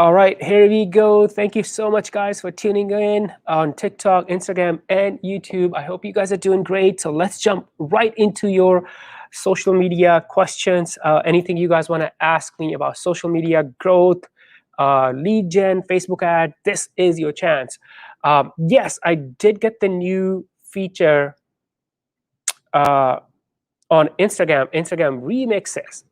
All right, here we go. Thank you so much, guys, for tuning in on TikTok, Instagram, and YouTube. I hope you guys are doing great. So let's jump right into your social media questions. Anything you guys want to ask me about social media growth, lead gen, Facebook ad, this is your chance. Yes, I did get the new feature uh, on Instagram remixes.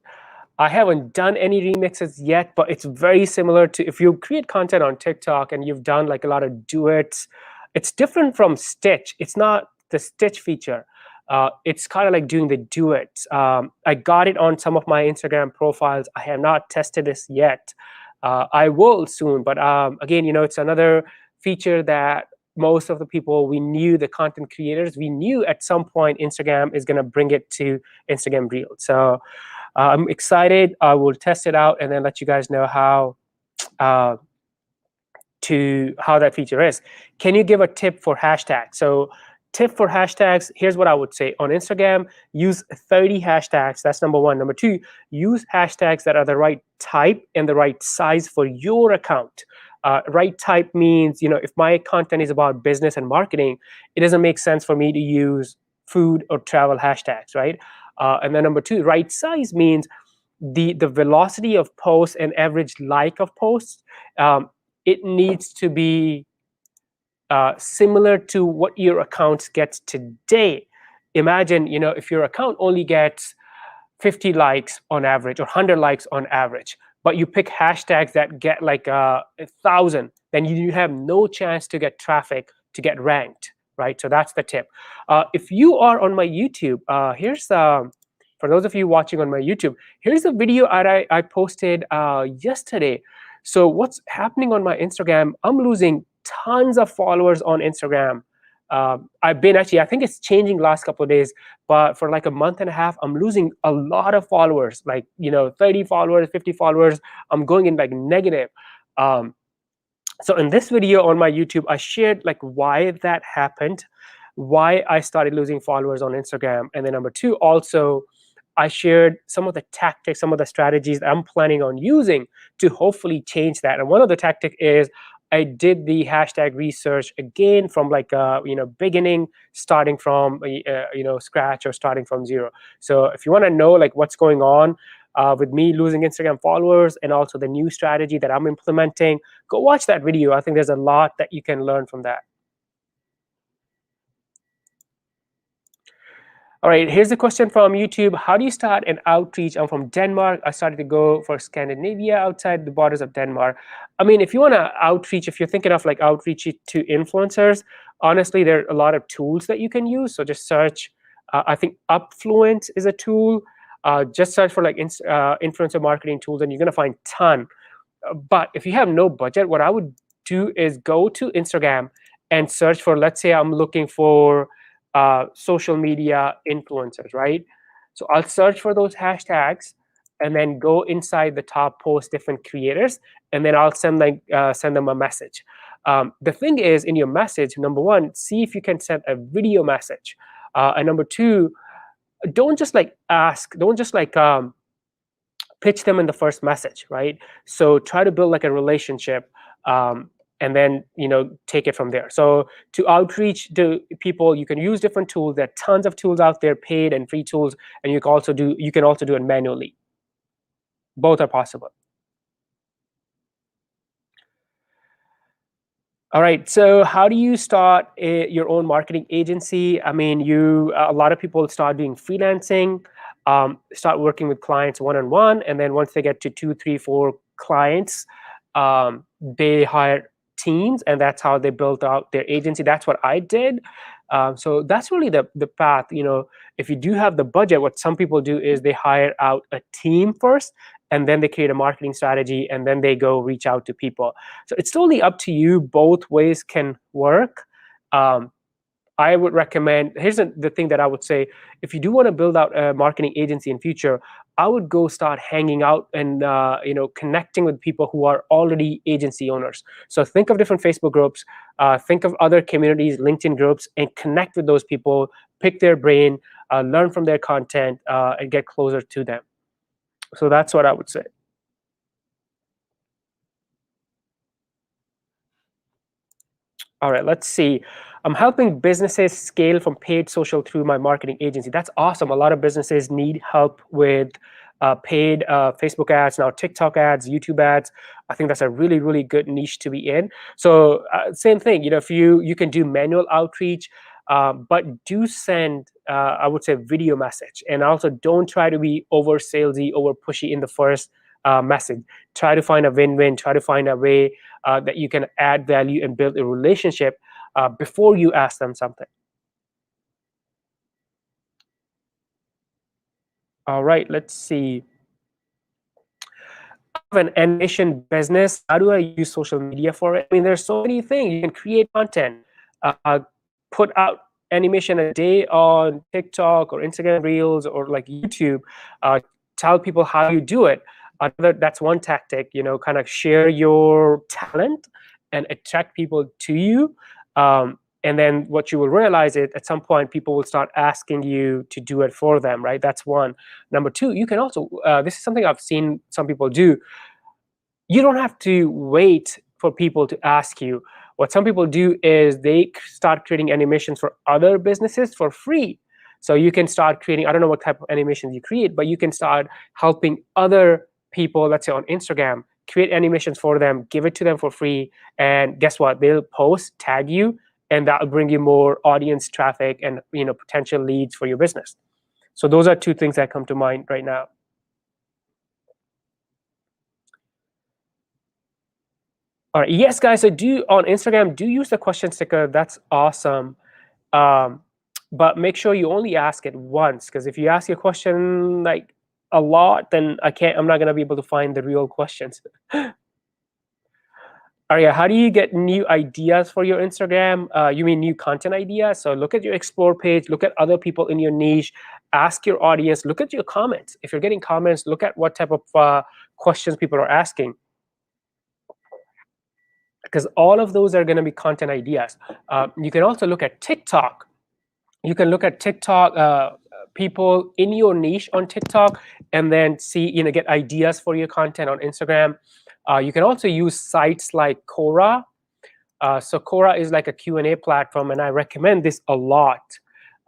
I haven't done any remixes yet, but it's very similar to if you create content on TikTok and you've done like a lot of duets. It's different from Stitch. It's not the Stitch feature. It's kind of like doing the duets. I got it on some of my Instagram profiles. I have not tested this yet. I will soon, but again, it's another feature that most of the people we knew, the content creators, we knew at some point Instagram is going to bring it to Instagram Reels. So I'm excited. I will test it out and then let you guys know uh, how that feature is. Can you give a tip for hashtags? So tip for hashtags, here's what I would say. On Instagram, use 30 hashtags. That's number one. Number two, use hashtags that are the right type and the right size for your account. Right type means, if my content is about business and marketing, it doesn't make sense for me to use food or travel hashtags, right? And then number two, right size means the velocity of posts and average like of posts. It needs to be similar to what your account gets today. Imagine, if your account only gets 50 likes on average or 100 likes on average, but you pick hashtags that get like 1,000, then you have no chance to get traffic to get ranked, right? So that's the tip. If you are on my YouTube, here's for those of you watching on my YouTube, here's a video I posted yesterday. So what's happening on my Instagram? I'm losing tons of followers on Instagram. I've been actually, I think it's changing last couple of days, but for like a month and a half, I'm losing a lot of followers, like, 30 followers, 50 followers. I'm going in like negative. Um, so in this video on my YouTube, I shared like why that happened, why I started losing followers on Instagram. And then number two, also, I shared some of the tactics, some of the strategies that I'm planning on using to hopefully change that. And one of the tactic is I did the hashtag research again from like beginning, starting from scratch or starting from zero. So if you want to know like what's going on with me losing Instagram followers and also the new strategy that I'm implementing, go watch that video. I think there's a lot that you can learn from that. All right, here's a question from YouTube. How do you start an outreach? I'm from Denmark. I started to go for Scandinavia outside the borders of Denmark. I mean, if you want to outreach, if you're thinking of like outreach to influencers, honestly, there are a lot of tools that you can use. So just search, I think Upfluent is a tool. Just search for like influencer marketing tools and you're going to find ton. But if you have no budget, what I would do is go to Instagram and search for, let's say I'm looking for social media influencers, right? So I'll search for those hashtags and then go inside the top post different creators, and then I'll send them a message. The thing is, in your message, number one, see if you can send a video message, and number two, don't just like ask, don't just like pitch them in the first message, right? So try to build like a relationship, and then take it from there. So to outreach to people, you can use different tools. There are tons of tools out there, paid and free tools, and you can also do it manually. Both are possible. All right. So how do you start your own marketing agency? I mean, a lot of people start doing freelancing, start working with clients one-on-one, and then once they get to 2, 3, 4 clients, they hire teams, and that's how they built out their agency. That's what I did. So that's really the path. If you do have the budget, what some people do is they hire out a team first, and then they create a marketing strategy, and then they go reach out to people. So it's totally up to you. Both ways can work. I would recommend, here's the thing that I would say, if you do want to build out a marketing agency in future, I would go start hanging out and connecting with people who are already agency owners. So think of different Facebook groups, think of other communities, LinkedIn groups, and connect with those people, pick their brain, learn from their content, and get closer to them. So that's what I would say. All right, let's see. I'm helping businesses scale from paid social through my marketing agency. That's awesome. A lot of businesses need help with paid Facebook ads, now TikTok ads, YouTube ads. I think that's a really, really good niche to be in. So same thing, if you can do manual outreach, but do send, I would say, video message, and also don't try to be over salesy, over pushy in the first message. Try to find a win-win. Try to find a way that you can add value and build a relationship before you ask them something. All right, let's see. Of an animation business, how do I use social media for it? I mean, there's so many things. You can create content, uh, put out animation a day on TikTok or Instagram Reels or like YouTube. Uh, Tell people how you do it. That's one tactic. Kind of share your talent and attract people to you. And then what you will realize is at some point people will start asking you to do it for them, right? That's one. Number two, you can also, this is something I've seen some people do. You don't have to wait for people to ask you. What some people do is they start creating animations for other businesses for free. So you can start creating, I don't know what type of animations you create, but you can start helping other people, let's say on Instagram, create animations for them, give it to them for free. And guess what? They'll post, tag you, and that'll bring you more audience traffic and potential leads for your business. So those are two things that come to mind right now. All right. Yes, guys. So do on Instagram, do use the question sticker. That's awesome. Um, but make sure you only ask it once, because if you ask your question like a lot, then I'm not gonna be able to find the real questions. Arya, how do you get new ideas for your Instagram? You mean new content ideas? So look at your explore page, look at other people in your niche, ask your audience, look at your comments. If you're getting comments, look at what type of questions people are asking, because all of those are going to be content ideas. You can also look at TikTok. You can look at TikTok, people in your niche on TikTok, and then see, get ideas for your content on Instagram. You can also use sites like Quora. So Quora is like a Q&A platform, and I recommend this a lot.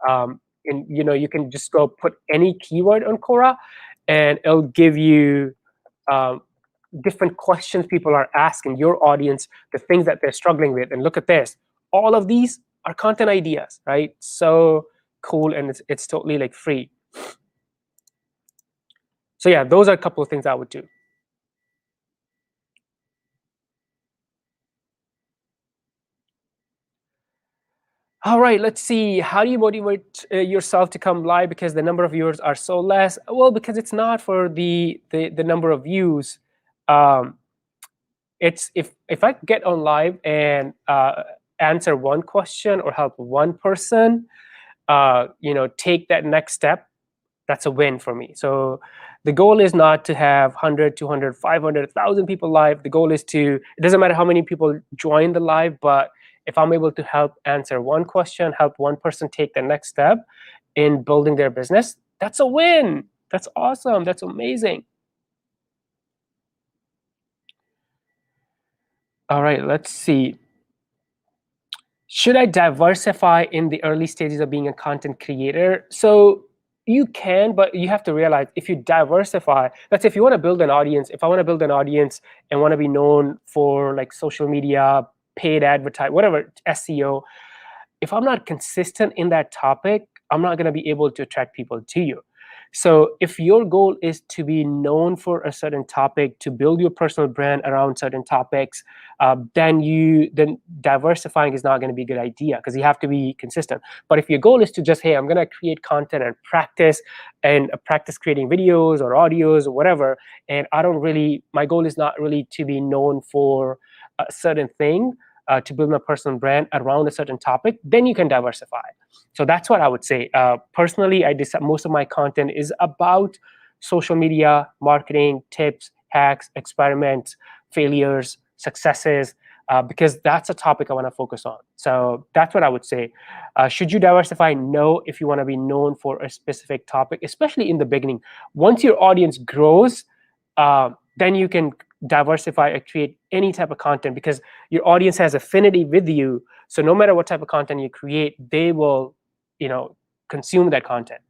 And you can just go put any keyword on Quora, and it'll give you um, different questions people are asking your audience, the things that they're struggling with. And look at this, all of these are content ideas, right? So cool, and it's totally like free. So yeah, those are a couple of things I would do. All right, let's see. How do you motivate yourself to come live because the number of viewers are so less? Well, because it's not for the number of views. It's if I get on live and answer one question or help one person, take that next step, that's a win for me. So the goal is not to have 100, 200, 500,000 people live. The goal is it doesn't matter how many people join the live, but if I'm able to help answer one question, help one person take the next step in building their business, that's a win. That's awesome. That's amazing. All right, let's see. Should I diversify in the early stages of being a content creator? So you can, but you have to realize if you diversify, let's say if you want to build an audience, if I want to build an audience and want to be known for like social media, paid advertise, whatever, SEO, if I'm not consistent in that topic, I'm not going to be able to attract people to you. So if your goal is to be known for a certain topic, to build your personal brand around certain topics, then diversifying is not going to be a good idea, because you have to be consistent. But if your goal is to just, hey, I'm going to create content and practice creating videos or audios or whatever, and my goal is not really to be known for a certain thing, to build my personal brand around a certain topic, then you can diversify. So that's what I would say. Personally, most of my content is about social media, marketing, tips, hacks, experiments, failures, successes, because that's a topic I want to focus on. So that's what I would say. Should you diversify? No, if you want to be known for a specific topic, especially in the beginning. Once your audience grows, then you can diversify or create any type of content, because your audience has affinity with you. So no matter what type of content you create, they will, consume that content.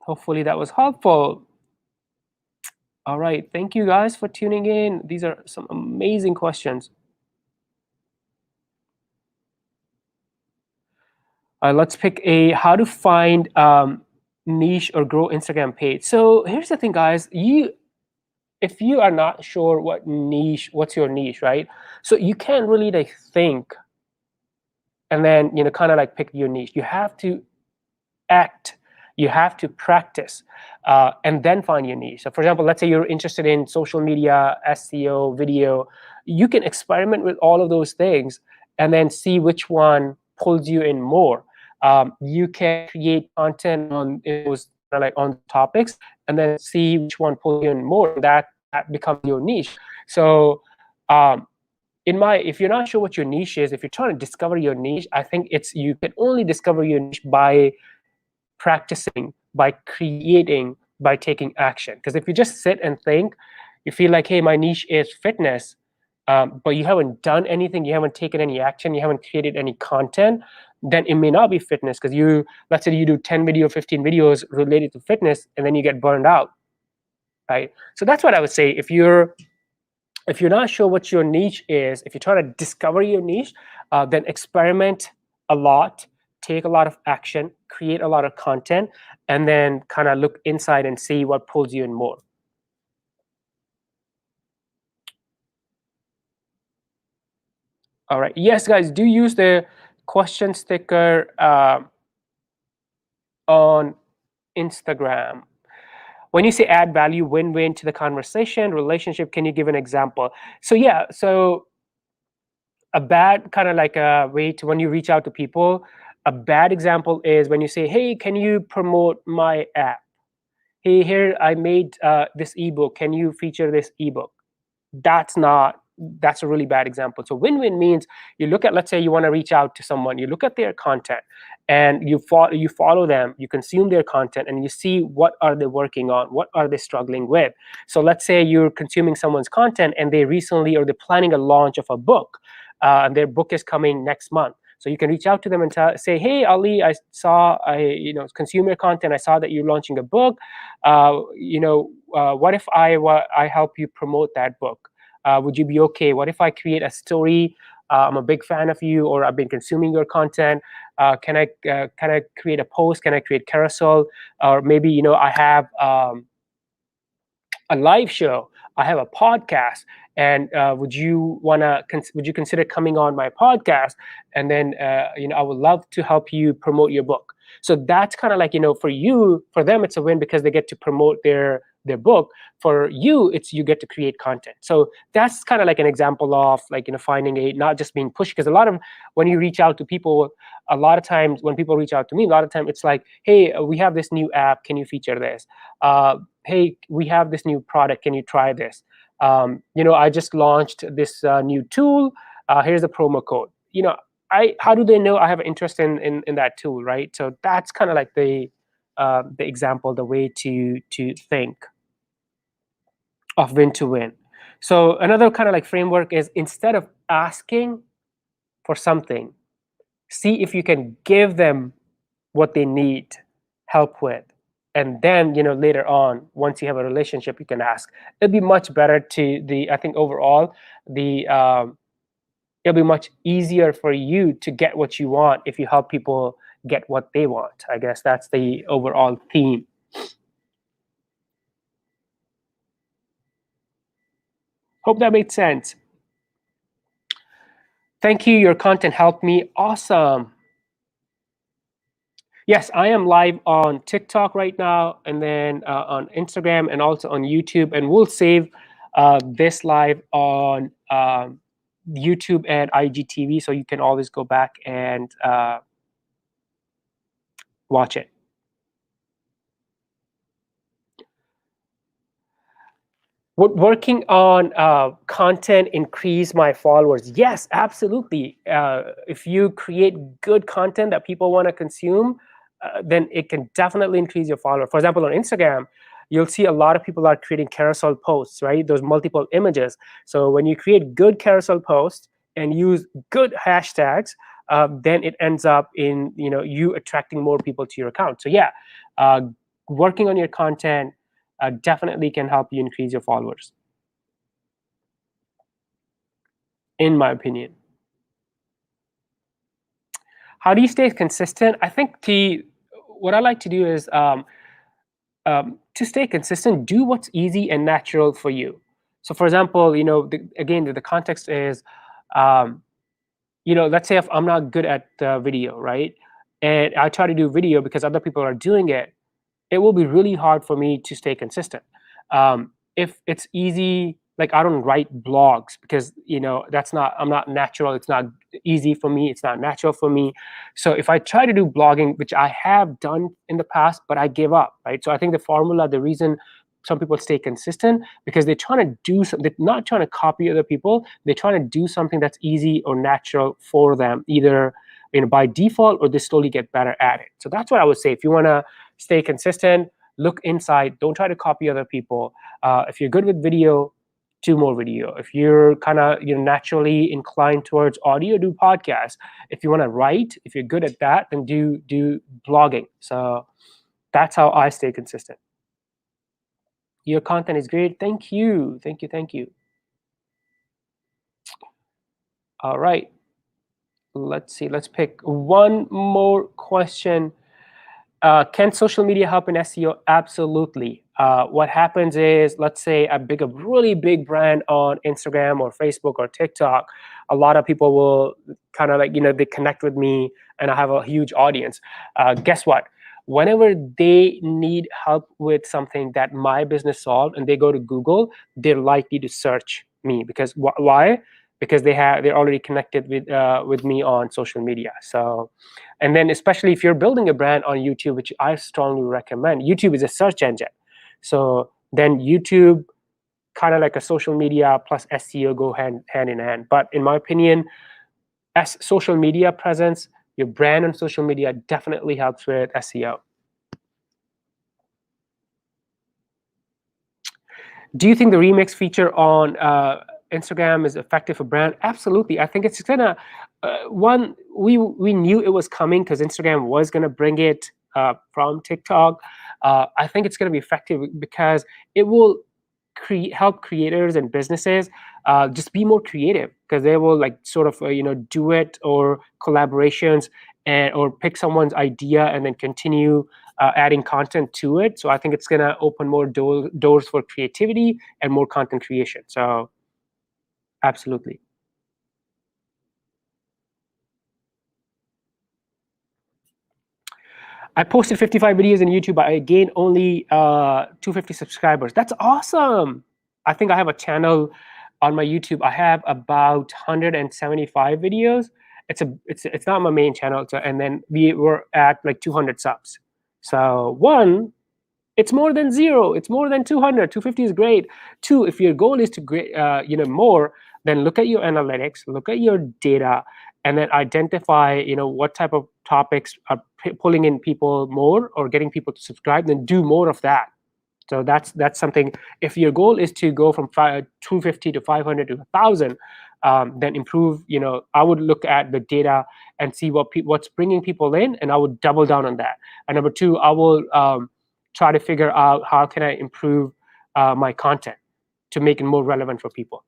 Hopefully that was helpful. All right, thank you guys for tuning in. These are some amazing questions. Let's pick a how to find niche or grow Instagram page. So here's the thing, guys. If you are not sure what's your niche, right? So you can't really like think and then kind of like pick your niche. You have to act, you have to practice, and then find your niche. So for example, let's say you're interested in social media, SEO, video. You can experiment with all of those things and then see which one pulls you in more. You can create content on those like on topics and then see which one pulls you in more. That becomes your niche. So if you're not sure what your niche is, if you're trying to discover your niche, I think you can only discover your niche by practicing, by creating, by taking action. Because if you just sit and think, you feel like, hey, my niche is fitness, but you haven't done anything, you haven't taken any action, you haven't created any content, then it may not be fitness. Because let's say you do 10 video, 15 videos related to fitness, and then you get burned out, right? So that's what I would say. If you're not sure what your niche is, if you're trying to discover your niche, then experiment a lot, take a lot of action, create a lot of content, and then kind of look inside and see what pulls you in more. All right. Yes, guys, do use the question sticker on Instagram. When you say add value, win-win to the conversation, relationship, can you give an example? So yeah, so a bad kind of like a way to, when you reach out to people, a bad example is when you say, hey, can you promote my app? Hey, here I made this ebook, can you feature this ebook? That's a really bad example. So win-win means you look at, let's say you want to reach out to someone, you look at their content and you follow them, you consume their content, and you see what are they working on, what are they struggling with. So let's say you're consuming someone's content and they recently, or they're planning a launch of a book, and their book is coming next month. So you can reach out to them and say, hey, Ali, I consume your content, I saw that you're launching a book. What if I help you promote that book? Would you be okay? What if I create a story? I'm a big fan of you, or I've been consuming your content. Can I create a post? Can I create carousel? Or maybe I have a live show. I have a podcast, and would you consider coming on my podcast? And then I would love to help you promote your book. So that's kind of like, for them it's a win because they get to promote their book. For you, it's you get to create content. So that's kind of like an example of like finding not just being pushed. Because a lot of when you reach out to people, a lot of times when people reach out to me, a lot of time it's like, hey, we have this new app, can you feature this? Hey, we have this new product, can you try this? I just launched this new tool, here's the promo code. How do they know I have an interest in that tool, right? So that's kind of like the example, the way to think of win to win. So another kind of like framework is, instead of asking for something, see if you can give them what they need help with. And then later on, once you have a relationship, you can ask. It'll be much better I think overall, it'll be much easier for you to get what you want if you help people get what they want. I guess that's the overall theme. Hope that made sense. Thank you. Your content helped me. Awesome. Yes, I am live on TikTok right now, and then on Instagram, and also on YouTube. And we'll save this live on YouTube and IGTV, so you can always go back and watch it. Would working on content increase my followers? Yes, absolutely. If you create good content that people want to consume, then it can definitely increase your follower. For example, on Instagram, you'll see a lot of people are creating carousel posts, right? Those multiple images. So when you create good carousel posts and use good hashtags, then it ends up in you attracting more people to your account. So yeah, uh, working on your content definitely can help you increase your followers, in my opinion. How do you stay consistent? I think the what I like to do is to stay consistent, do what's easy and natural for you. So, for example, again, the context is, um, let's say if I'm not good at video, right, and I try to do video because other people are doing it, it will be really hard for me to stay consistent. If it's easy, like I don't write blogs because that's not I'm not natural. It's not easy for me. It's not natural for me. So if I try to do blogging, which I have done in the past, but I give up, right? So I think the formula, the reason some people stay consistent because they're trying to do something. They're not trying to copy other people. They're trying to do something that's easy or natural for them, either by default or they slowly get better at it. So that's what I would say. If you want to stay consistent, look inside, don't try to copy other people. If you're good with video, do more video. If you're kind of naturally inclined towards audio, do podcasts. If you want to write, if you're good at that, then do blogging. So that's how I stay consistent. Your content is great. Thank you, thank you, thank you. All right, let's see, let's pick one more question. Can social media help in SEO? Absolutely. What happens is, let's say a really big brand on Instagram or Facebook or TikTok. A lot of people will kind of they connect with me, and I have a huge audience. Guess what? Whenever they need help with something that my business solved, and they go to Google, they're likely to search me because why? Because they're already connected with me on social media. So, and then especially if you're building a brand on YouTube, which I strongly recommend, YouTube is a search engine. So then YouTube, kind of like a social media plus SEO, go hand in hand. But in my opinion, as social media presence, your brand on social media definitely helps with SEO. Do you think the remix feature on Instagram is effective for brand? Absolutely. I think it's gonna one we knew it was coming because Instagram was gonna bring it from TikTok. I think it's gonna be effective because it will help creators and businesses just be more creative, because they will sort of do it, or collaborations, and or pick someone's idea and then continue adding content to it. So I think it's going to open more doors for creativity and more content creation. So absolutely. I posted 55 videos on YouTube. I gained only 250 subscribers. That's awesome. I think I have a channel on my YouTube. I have about 175 videos. It's not my main channel. And then we were at like 200 subs. So one, it's more than zero. It's more than 200. 250 is great. Two, if your goal is to more, then look at your analytics, look at your data, and then identify what type of topics are pulling in people more or getting people to subscribe. Then do more of that. So that's something. If your goal is to go from 250 to 500 to 1,000, then improve. I would look at the data and see what's bringing people in, and I would double down on that. And number two, I will try to figure out how can I improve my content to make it more relevant for people,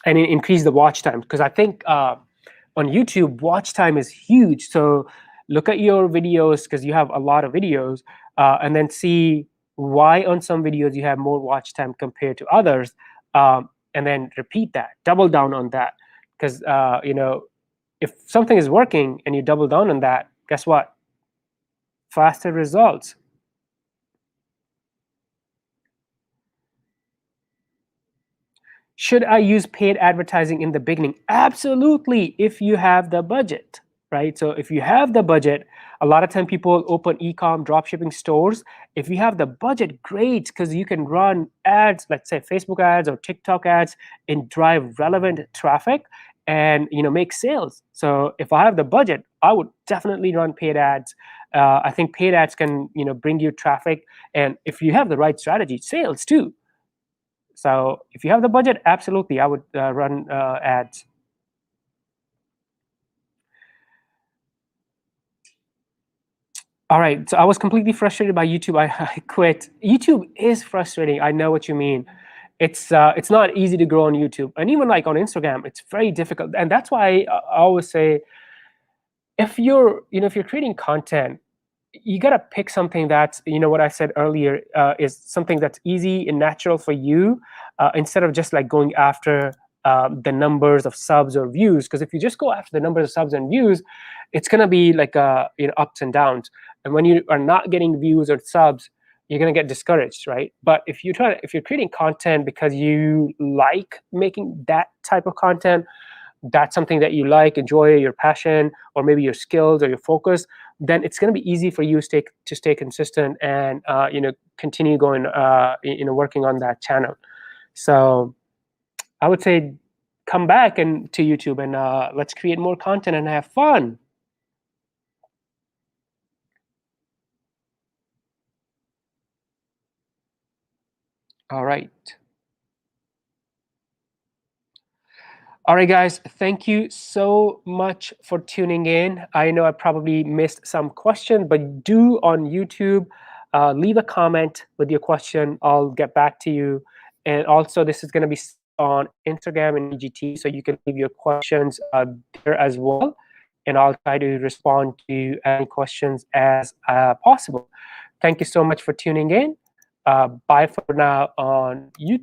and increase the watch time, because I think on YouTube watch time is huge. So look at your videos, because you have a lot of videos, and then see why on some videos you have more watch time compared to others, and then repeat that, double down on that, because if something is working and you double down on that, guess what? Faster results. Should I use paid advertising in the beginning? Absolutely, if you have the budget, right? So if you have the budget, a lot of time people open e-com dropshipping stores. If you have the budget, great, because you can run ads, let's say Facebook ads or TikTok ads, and drive relevant traffic and make sales. So if I have the budget, I would definitely run paid ads I think paid ads can bring you traffic, and if you have the right strategy, sales too. So if you have the budget, absolutely, I would run ads. All right, so I was completely frustrated by YouTube. I quit. YouTube is frustrating. I know what you mean. It's not easy to grow on YouTube, and even like on Instagram, it's very difficult. And that's why I always say, if you're creating content, you got to pick something that's, what I said earlier, is something that's easy and natural for you, instead of just like going after the numbers of subs or views. Because if you just go after the numbers of subs and views, it's going to be like ups and downs. And when you are not getting views or subs, you're going to get discouraged, right? But if you're creating content because you like making that type of content, that's something that you like, enjoy, your passion, or maybe your skills or your focus, then it's going to be easy for you to stay consistent and continue going, working on that channel. So I would say come back and to YouTube, and let's create more content and have fun. All right. All right, guys, thank you so much for tuning in. I know I probably missed some questions, but do on YouTube leave a comment with your question. I'll get back to you. And also, this is going to be on Instagram and EGT, so you can leave your questions there as well. And I'll try to respond to any questions as possible. Thank you so much for tuning in. Bye for now on YouTube.